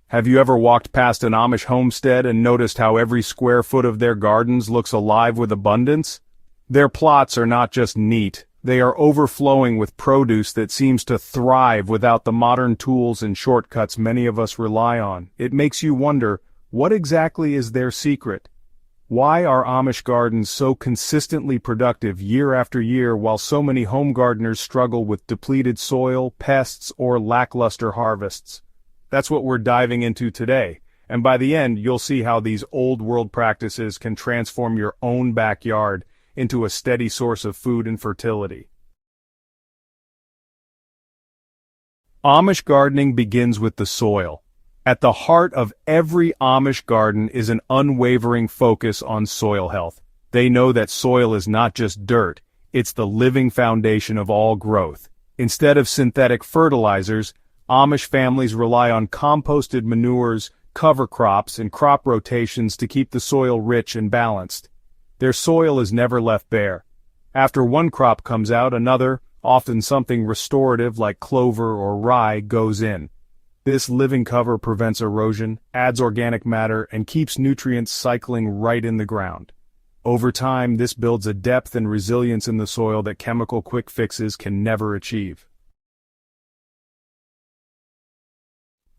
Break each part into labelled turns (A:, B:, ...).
A: Have you ever walked past an Amish homestead and noticed how every square foot of their gardens looks alive with abundance? Their plots are not just neat, they are overflowing with produce that seems to thrive without the modern tools and shortcuts many of us rely on. It makes you wonder, what exactly is their secret? Why are Amish gardens so consistently productive year after year while so many home gardeners struggle with depleted soil, pests, or lackluster harvests? That's what we're diving into today, and by the end you'll see how these old-world practices can transform your own backyard into a steady source of food and fertility. Amish gardening begins with the soil. At the heart of every Amish garden is an unwavering focus on soil health. They know that soil is not just dirt, it's the living foundation of all growth. Instead of synthetic fertilizers, Amish families rely on composted manures, cover crops, and crop rotations to keep the soil rich and balanced. Their soil is never left bare. After one crop comes out, another, often something restorative like clover or rye, goes in. This living cover prevents erosion, adds organic matter, and keeps nutrients cycling right in the ground. Over time, this builds a depth and resilience in the soil that chemical quick fixes can never achieve.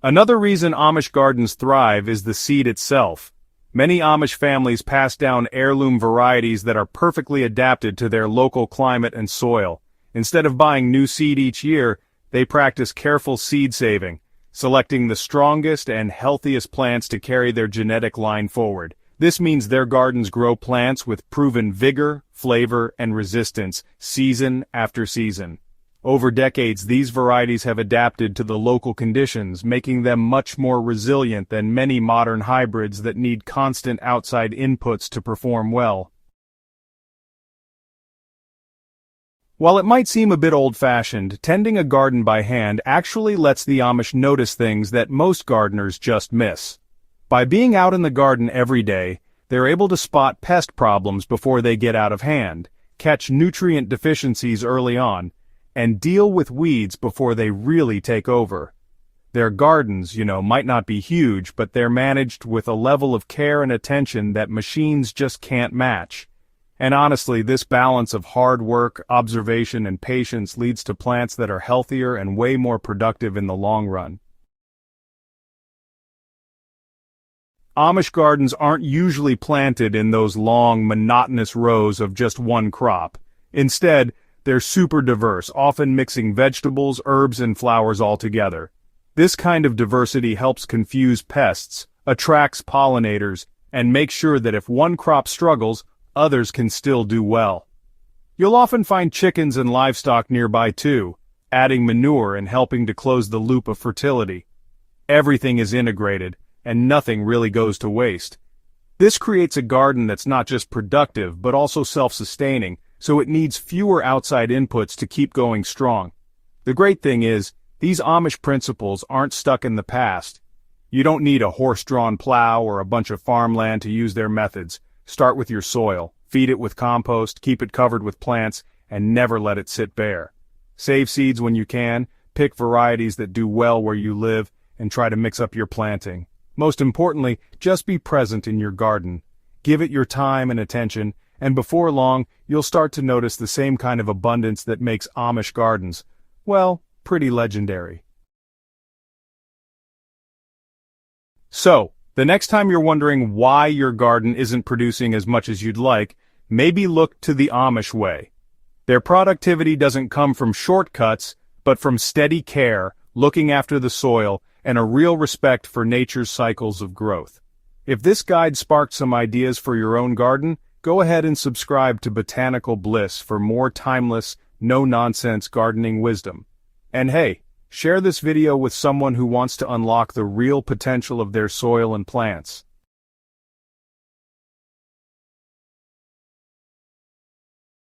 A: Another reason Amish gardens thrive is the seed itself. Many Amish families pass down heirloom varieties that are perfectly adapted to their local climate and soil. Instead of buying new seed each year, they practice careful seed saving, selecting the strongest and healthiest plants to carry their genetic line forward. This means their gardens grow plants with proven vigor, flavor, and resistance, season after season. Over decades, these varieties have adapted to the local conditions, making them much more resilient than many modern hybrids that need constant outside inputs to perform well. While it might seem a bit old-fashioned, tending a garden by hand actually lets the Amish notice things that most gardeners just miss. By being out in the garden every day, they're able to spot pest problems before they get out of hand, catch nutrient deficiencies early on, and deal with weeds before they really take over. Their gardens, might not be huge, but they're managed with a level of care and attention that machines just can't match. And honestly, this balance of hard work, observation, and patience leads to plants that are healthier and way more productive in the long run. Amish gardens aren't usually planted in those long, monotonous rows of just one crop. Instead, they're super diverse, often mixing vegetables, herbs, and flowers all together. This kind of diversity helps confuse pests, attracts pollinators, and makes sure that if one crop struggles, others can still do well. You'll often find chickens and livestock nearby too, adding manure and helping to close the loop of fertility. Everything is integrated, and nothing really goes to waste. This creates a garden that's not just productive but also self-sustaining, so it needs fewer outside inputs to keep going strong. The great thing is, these Amish principles aren't stuck in the past. You don't need a horse-drawn plow or a bunch of farmland to use their methods. Start with your soil, feed it with compost, keep it covered with plants, and never let it sit bare. Save seeds when you can, pick varieties that do well where you live, and try to mix up your planting. Most importantly, just be present in your garden. Give it your time and attention, and before long, you'll start to notice the same kind of abundance that makes Amish gardens, well, pretty legendary. So, the next time you're wondering why your garden isn't producing as much as you'd like, maybe look to the Amish way. Their productivity doesn't come from shortcuts, but from steady care, looking after the soil, and a real respect for nature's cycles of growth. If this guide sparked some ideas for your own garden, go ahead and subscribe to Botanical Bliss for more timeless, no-nonsense gardening wisdom. And hey, share this video with someone who wants to unlock the real potential of their soil and plants.